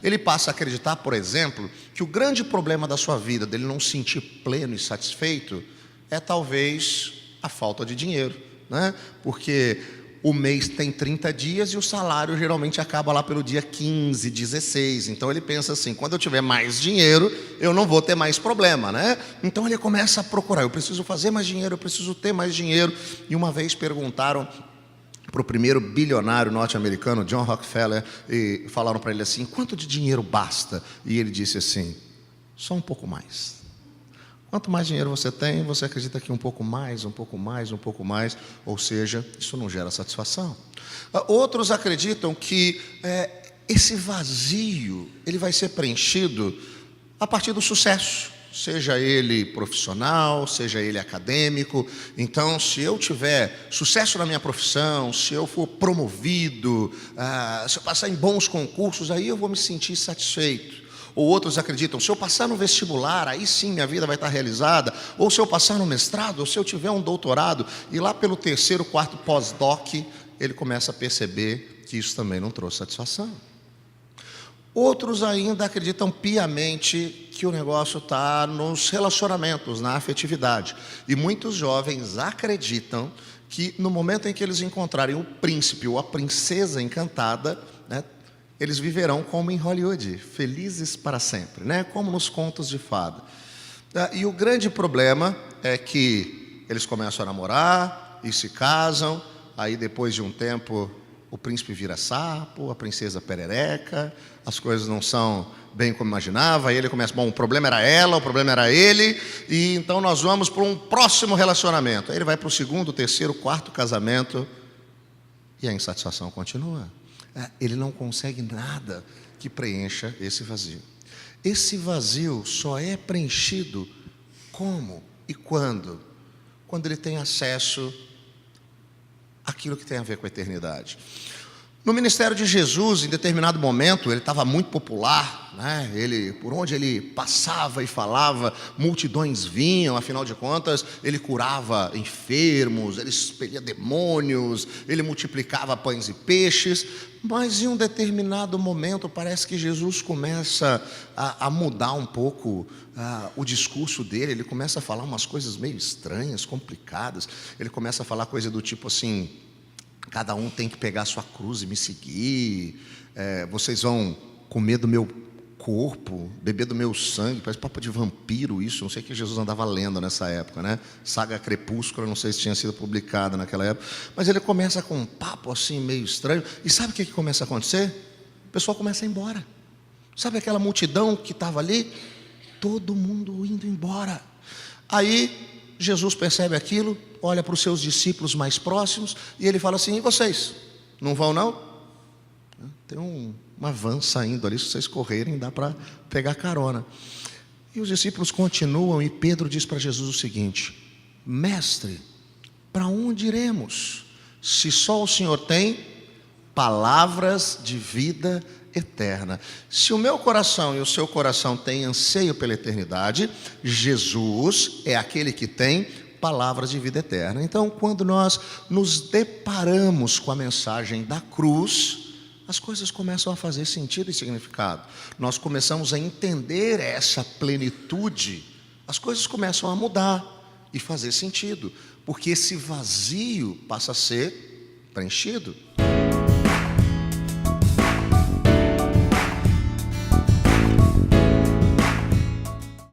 Ele passa a acreditar, por exemplo, que o grande problema da sua vida, dele não se sentir pleno e satisfeito, é talvez a falta de dinheiro, né? Porque o mês tem 30 dias e o salário geralmente acaba lá pelo dia 15, 16. Então ele pensa assim: quando eu tiver mais dinheiro, eu não vou ter mais problema, né? Então ele começa a procurar: eu preciso fazer mais dinheiro, eu preciso ter mais dinheiro. E uma vez perguntaram para o primeiro bilionário norte-americano, John Rockefeller, e falaram para ele assim: quanto de dinheiro basta? E ele disse assim: só um pouco mais. Quanto mais dinheiro você tem, você acredita que um pouco mais, um pouco mais, um pouco mais, ou seja, isso não gera satisfação. Outros acreditam que esse vazio, ele vai ser preenchido a partir do sucesso, seja ele profissional, seja ele acadêmico. Então, se eu tiver sucesso na minha profissão, se eu for promovido, se eu passar em bons concursos, aí eu vou me sentir satisfeito. Ou outros acreditam: se eu passar no vestibular, aí sim minha vida vai estar realizada. Ou se eu passar no mestrado, ou se eu tiver um doutorado. E lá pelo terceiro, quarto pós-doc, ele começa a perceber que isso também não trouxe satisfação. Outros ainda acreditam piamente que o negócio está nos relacionamentos, na afetividade. E muitos jovens acreditam que no momento em que eles encontrarem o príncipe ou a princesa encantada, né, eles viverão como em Hollywood, felizes para sempre, né? Como nos contos de fada. E o grande problema é que eles começam a namorar e se casam. Aí depois de um tempo o príncipe vira sapo, a princesa perereca, as coisas não são bem como imaginava. Aí ele começa: bom, o problema era ela, o problema era ele, e então nós vamos para um próximo relacionamento. Aí ele vai para o segundo, terceiro, quarto casamento e a insatisfação continua. Ele não consegue nada que preencha esse vazio. Esse vazio só é preenchido como e quando? Quando ele tem acesso àquilo que tem a ver com a eternidade. No ministério de Jesus, em determinado momento, ele estava muito popular, né? Por onde ele passava e falava, multidões vinham. Afinal de contas, ele curava enfermos, ele expelia demônios, ele multiplicava pães e peixes. Mas em um determinado momento, parece que Jesus começa a mudar um pouco o discurso dele. Ele começa a falar umas coisas meio estranhas, complicadas. Ele começa a falar coisa do tipo assim: cada um tem que pegar a sua cruz e me seguir. Vocês vão comer do meu corpo, beber do meu sangue. Parece papo de vampiro isso. Não sei o que Jesus andava lendo nessa época, né? Saga Crepúsculo, não sei se tinha sido publicada naquela época. Mas ele começa com um papo assim meio estranho. E sabe o que começa a acontecer? O pessoal começa a ir embora. Sabe aquela multidão que estava ali? Todo mundo indo embora. Aí Jesus percebe aquilo, olha para os seus discípulos mais próximos e ele fala assim: e vocês? Não vão não? Tem uma van saindo ali, se vocês correrem dá para pegar carona. E os discípulos continuam e Pedro diz para Jesus o seguinte: mestre, para onde iremos? Se só o Senhor tem palavras de vida eterna. Se o meu coração e o seu coração têm anseio pela eternidade, Jesus é aquele que tem palavras de vida eterna. Então, quando nós nos deparamos com a mensagem da cruz, as coisas começam a fazer sentido e significado. Nós começamos a entender essa plenitude, as coisas começam a mudar e fazer sentido, porque esse vazio passa a ser preenchido.